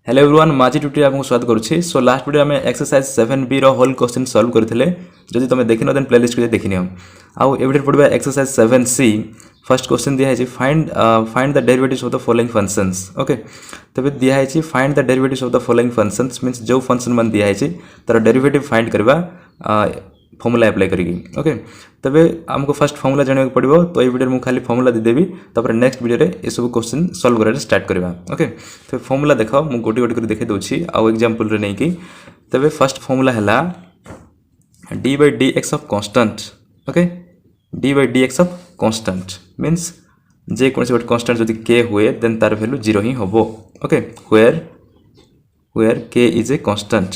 Hello everyone माझी tutorial आपको स्वागत करुच्ची। सो लास्ट वीडियो में एक्सरसाइज 7B रो होल क्वेश्चन सॉल्व करथिले। जदि तुम देखिन देन प्लेलिस्ट को देखिनियो। आउ ए वीडियो पढबा एक्सरसाइज 7C। फर्स्ट क्वेश्चन दिया है find the derivatives of the following functions. Okay तबे दिया है find the derivatives of the following functions means जो फंक्शन मन दिया है तार डेरिवेटिव फाइंड करबा फॉर्मूला अप्लाई करेगी। ओके तबे हमको फर्स्ट फॉर्मूला जानवे पड़ो। तो ये वीडियो में खाली फॉर्मूला देदेवी तापर नेक्स्ट वीडियो रे ये सब क्वेश्चन सॉल्व करबा स्टार्ट करबा। ओके तो फॉर्मूला देखो मु गोटी गोटी कर देखे दोछि आ एग्जांपल रे नै कि तबे फर्स्ट फॉर्मूला हला d by dx of constant. Okay d by dx of constant means जे कोनसे गोट कांस्टेंट जदि k हुए देन तार वैल्यू 0 ही होबो। Okay where k is a constant.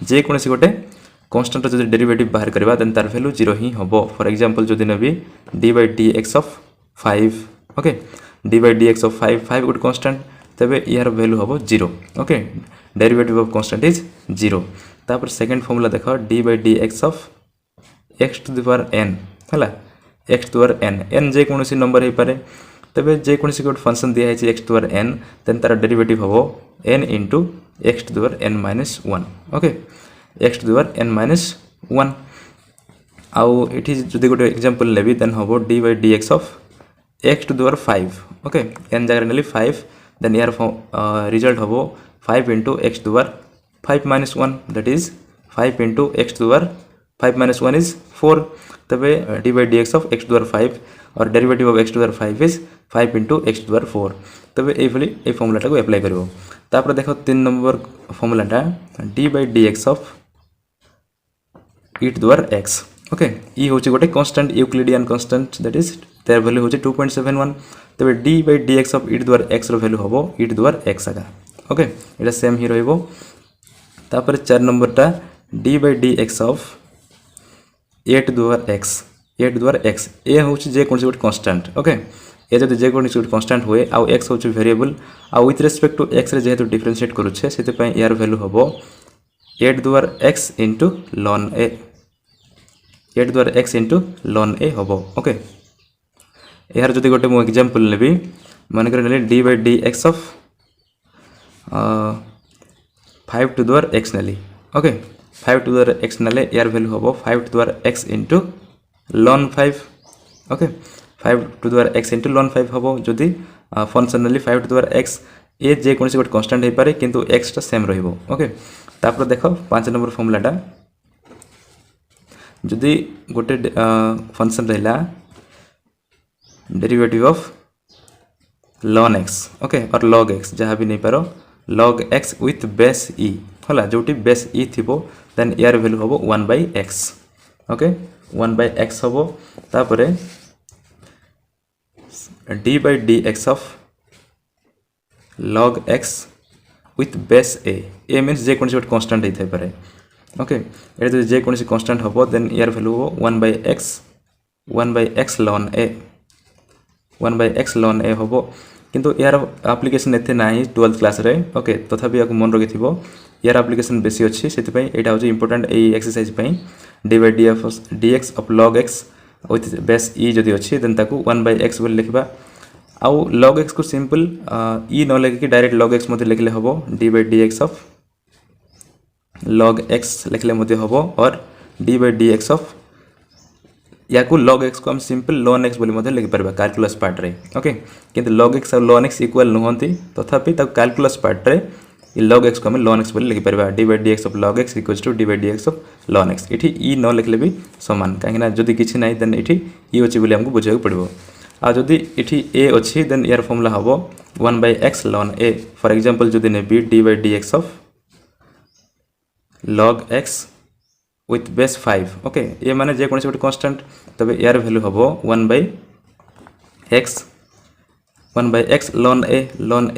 जे कोनसे गोटे कांस्टेंट जदि डेरिवेटिव बाहर करबा देन तार वैल्यू 0 ही होबो। फॉर एग्जांपल जदि नबी d by dx of 5। Okay d by dx of 5 गोटे कांस्टेंट तबे यार वैल्यू होबो 0। Okay derivative of constant is 0। तापर सेकंड फार्मूला देखो d by dx ऑफ x to the power n हला x to the power n n जे कोनसी नंबर हे पारे तबे जे कोनसी गोटे फंक्शन दिया है x to the power n then तार डेरिवेटिव होबो n into x to the power n minus 1। Okay x to the power n minus 1 आउ एठी जदि गोटे एग्जांपल लेबी देन होबो d by dx of x to the power 5। Okay n जगह नेली 5 then यार result होबो 5 into x to the power 5 minus 1 that is 5 into x to the power 5 minus 1 is 4। तबे d by dx of x to the power 5 और derivative of x to the power 5 is 5 into x to the power 4। तबे a formula को apply करबो। तापर देखो 3 number फॉर्मूलाटा d by dx of e to the power x। Okay ई होची गोटे constant Euclidean constant that is their value होची 2.71। तबे d by dx of e to the power x रो वैल्यू होबो e to the power x आगा। Okay एटा same ही रहइबो। तापर 4 नंबरटा d by dx of a to the power x a to the power x ए होची जे कोनसी गोटे कांस्टेंट। ओके ए जदि जे कोनसी गोटे कांस्टेंट हुए आ x होची वेरिएबल आ विथ रिस्पेक्ट टू x रे जेहेतु डिफरेंशिएट करूछे सेते पय यार वैल्यू होबो a to the power x into ln a a to the power x into ln a होबो। ओके यार जदि गोटे मो एग्जांपल लेबी मान कर नेली d by dx of 5 to the power x नेली। Okay 5 to the power x नेले यार वैल्यू होबो 5 to the power x into ln 5। Okay 5 to the power x into ln 5 होबो जदि फंक्शन नेली 5 to the power x ए जे कोनसी गोटे कांस्टेंट हे पारे किंतु x टा सेम रहइबो। ओके तापर देखो 5 नंबर फॉर्मूलाटा जदि गोटे फंक्शन रहला derivative of ln x। Okay और log x जहां भी नहीं पारो log x with base e होला जोटी बेस e थिबो देन यार वैल्यू होबो 1 by x। Okay 1 by x होबो। तापरे d by dx of log x with base a means जे कोनसी गोटे कांस्टेंट हे थाई पारे। ओके एटा जदि जे कोनसी कांस्टेंट होबो देन यार वैल्यू होबो 1 by x ln a 1 by x ln a होबो। किंतु यार एप्लीकेशन एथे नाही 12th क्लास रे। ओके तथापि याको मन रखिथिबो यार एप्लीकेशन बेसी अछि सेति पय एटा होची इंपोर्टेंट ए एक्सरसाइज पय d by dx of log x with base e जदि अछि देन ताकू 1 by x बोल लिखबा आउ log x को सिंपल e न लेके डायरेक्ट log x मते लिखले होबो d by dx of log x लिखले मते होबो और d by dx of याकू log x को हम सिंपल ln x बोली मते लिख परबा कैलकुलस पार्ट रे। ओके किंतु log x और ln x इक्वल नहंती तथापि त कैलकुलस पार्ट रे इ log x को हम ln x बोली लिख परबा d by dx of log x equals to d by dx of ln x। एठी e न लिखले भी समान काहेना जदी किछि नाही देन एठी e अछि बोली हमको बुझाय पड़बो। आ जदि एठी a अछि देन यार फार्मूला हबो 1 by x ln a। For example जदि नेबी d by dx of log x with base 5। Okay ए माने जे कोनसे गोटे कांस्टेंट तबे यार वैल्यू हबो 1 by x ln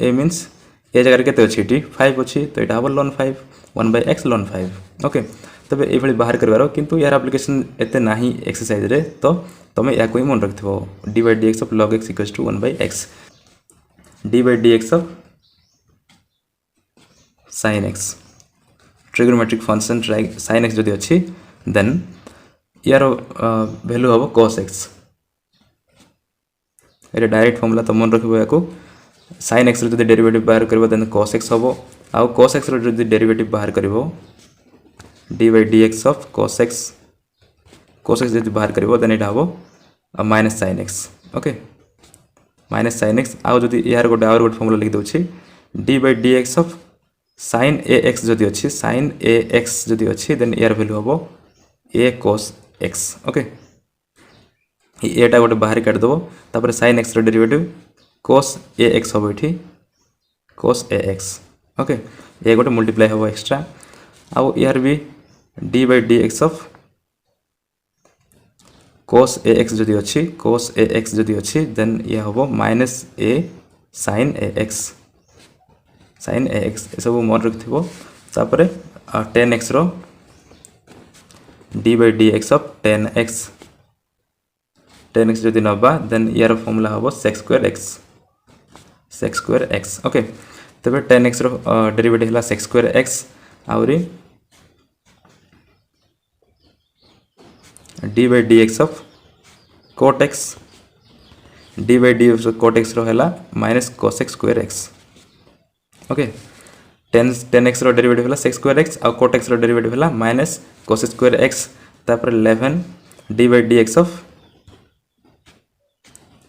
a means ए जगह केते अछि एठी 5 अछि तो एटा हबो ln 5 1 by x ln 5। Okay तबे ए भली बाहर करबारो किंतु यार एप्लीकेशन एते नाही एक्सरसाइज रे तो तमे या कोई मन रखथिबो d by dx of log x equals to 1 by x d by dx of sin x trigonometric function sin x जदि अछि देन यार वैल्यू हबो cos x ये डायरेक्ट फॉर्मूला तो मन रखिबो याको sin x रो जदि डेरिवेटिव बाहर करबो देन cos x हबो आ cos x रो जदि डेरिवेटिव बाहर करबो d by dx of cos x जदि बाहर करबो देन एटा हबो minus sin x okay minus sin x आ जदि यार गोटे और गोटे फॉर्मूला लिख दोछि d by dx of sin ax जदि अछि sin ax जदि अछि देन यार वैल्यू हबो a cos x ओके एटा गोटे बाहर काट दबो तापर sin x रो डेरिवेटिव cos ax हबो एठी cos ax ओके ए गोटे मल्टीप्लाई हबो एक्स्ट्रा आ यार भी d by dx of cos ax जदि अछि cos ax जदि अछि देन ये हबो माइनस a sin ax ए सब मन रखथिबो तापर tan x row d by dx of tan x जदि नबा देन यार फॉर्मूला हबो sec square x ओके तबे tan x रो डेरिवेटिव हला sec square x आउरी d by dx of cot x d by dx of cot x रो हला minus cosec square x okay tan x रो derivative हला sec square x आ cot x रो derivative हला minus cosec square x तापर 11 d by dx of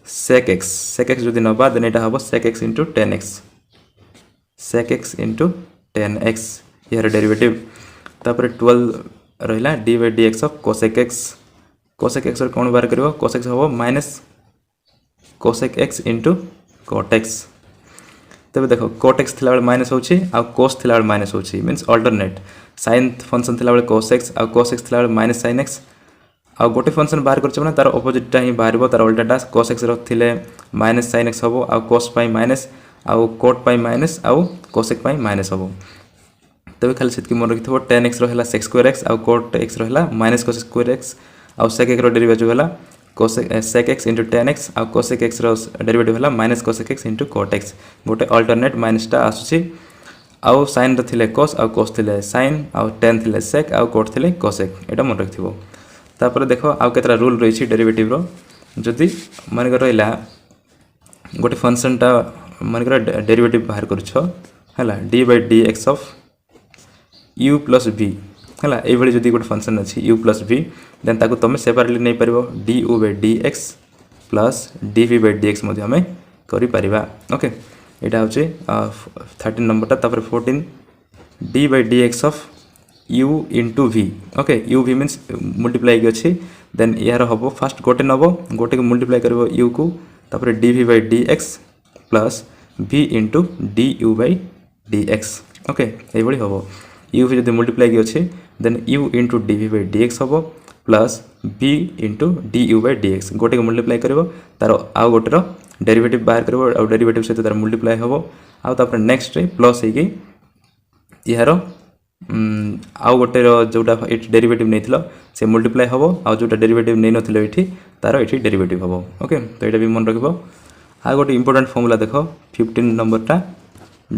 sec x जदि नबा then एटा हबो sec x into tan x यार derivative तापर 12 रहिला d by dx of cosec x रो कोन बार करबो cos x हबो minus cosec x into cot x तबे देखो cot x थिला बेले माइनस होछि आ cos थिला बेले माइनस होछि मींस अल्टरनेट sin फंक्शन थिला बेले cos x आ cos x थिला बेले minus sin x आ गोटे फंक्शन बाहर करछ ना तार ऑपोजिट टा ही बाहरबो तार उल्टाटा cos x रो थिले minus sin x हबो आ cos पाई माइनस आ cot पाई माइनस आ cosec पाई माइनस हबो तबे खाली सेत की मन रखिथबो tan x रो हला sec square x आ cot x रो हला minus cos square x आ sec x रो डेरिवेटिव हला sec x into tan x आ cosec x रो derivative हला minus cosec x into cot x गोटे अल्टरनेट माइनस टा आसुची आ sin रो थिले cos आ cos थिले sin आ tan थिले sec आ cot थिले cosec एटा मन रखिथबो तापर देखो आ केतरा रूल रही डेरिवेटिव रो जदि मन कर रहिला गोटे फंक्शन टा मन कर डेरिवेटिव बाहर करछो हला d by dx of u plus v हला ए भली जदि गोटे फंक्शन अछि u plus v देन ताको तमे सेपरेटली नै परबो du by dx plus dv by dx मध्ये हमें करि परिबा ओके एटा होचे 13 नंबर ता तापर 14 d by dx of u into v okay u v means multiply के अछि देन यार हबो फर्स्ट गोटे नबो गोटे के मल्टीप्लाई करबो u को तापर dv by dx plus v into du by dx okay ए भली हबो u v जदि मल्टीप्लाई के अछि then u into dv by dx हबो plus v into du by dx गोटे के मल्टीप्लाई करबो तार आ गोटे रो डेरिवेटिव बाहर करबो आ डेरिवेटिव से तार मल्टीप्लाई हबो आ तापर नेक्स्ट रे प्लस हे कि यारो आउ गोटे जोटा डेरिवेटिव नहीं थिलो से मल्टीप्लाई हबो आ जोटा डेरिवेटिव नहीं नथिलो एठी तारो एठी डेरिवेटिव हबो ओके तो एटा भी मन रखबो आ गोटे इंपोर्टेंट फार्मूला देखो 15 नंबर टा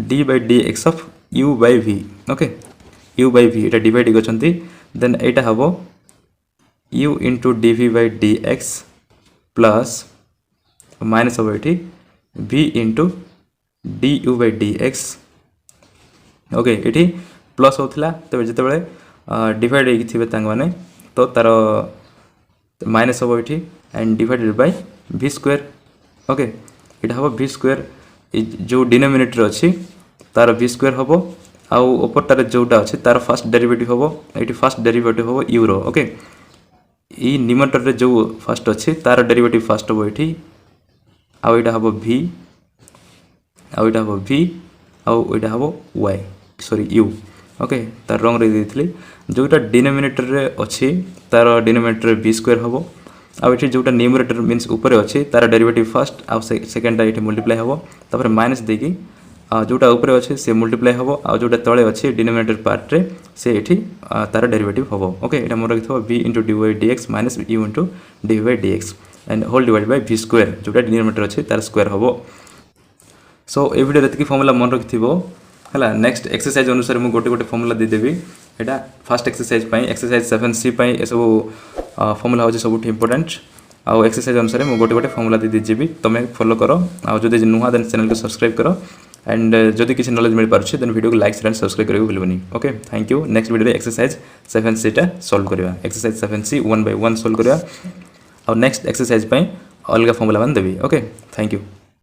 d by dx of u by v okay u by v Etah divide गछंती then एटा हबो u into dv by dx plus minus हबो एठी v into du by dx okay एठी प्लस होथिला तबे जते बेले divide हेकि थिबे तांग माने तो तार माइनस हबो एठी and divided by v square okay एटा हबो v स्क्वायर जो डिनोमिनेटर अछि तार v स्क्वायर हबो आ ऊपर तार जोटा अछि तार फर्स्ट डेरिवेटिव हबो एठी फर्स्ट डेरिवेटिव हबो u रो ओके ई न्यूमरेटर रे जो फर्स्ट अछि तार डेरिवेटिव फर्स्ट हबो एठी आ एटा हबो v आ एटा हबो v आ एटा हबो y सॉरी u ओके तार रंग रे देथिली जोटा डिनोमिनेटर रे अछि तार डिनोमिनेटर v स्क्वायर हबो आ एठी जोटा न्यूमरेटर मींस ऊपर अछि तार डेरिवेटिव फर्स्ट आ सेकंड एठी मल्टीप्लाई हबो तापर माइनस देकी जोटा ऊपर अछि से मल्टीप्लाई हबो आ जोटा तळे अछि डिनोमिनेटर पार्ट रे से एठी तार डेरिवेटिव हबो okay Etah more रखिथबो v into dy by dx minus u into dv by dx and whole divided by v square जोटा डिनोमिनेटर अछि तार स्क्वायर हबो सो ए वीडियो रेतकी फार्मूला मन रखिथिबो हला नेक्स्ट एक्सरसाइज अनुसार मु गोटे गोटे फार्मूला दे देबी एटा फर्स्ट एक्सरसाइज पई एक्सरसाइज 7c पई ए सब फार्मूला होजे सबुठ इंपोर्टेंट आउ एक्सरसाइज अनुसार मुझे गोटे गोटे फॉर्मूला दे दीजिए तुम्हें फॉलो करो आउ जदि नुआ देन चैनल को सब्सक्राइब करो एंड जदि किसी नॉलेज मिल पारे देन वीडियो को लाइक शेयर एंड सब्सक्राइब करेंगे भूलनी okay thank you next video exercise 7C टा सॉल्व करवा एक्सरसाइज 7C 1 by 1 सॉल्व करवा और नेक्स्ट एक्सरसाइज अलग फॉर्मूला मान देवी ओके थैंक यू।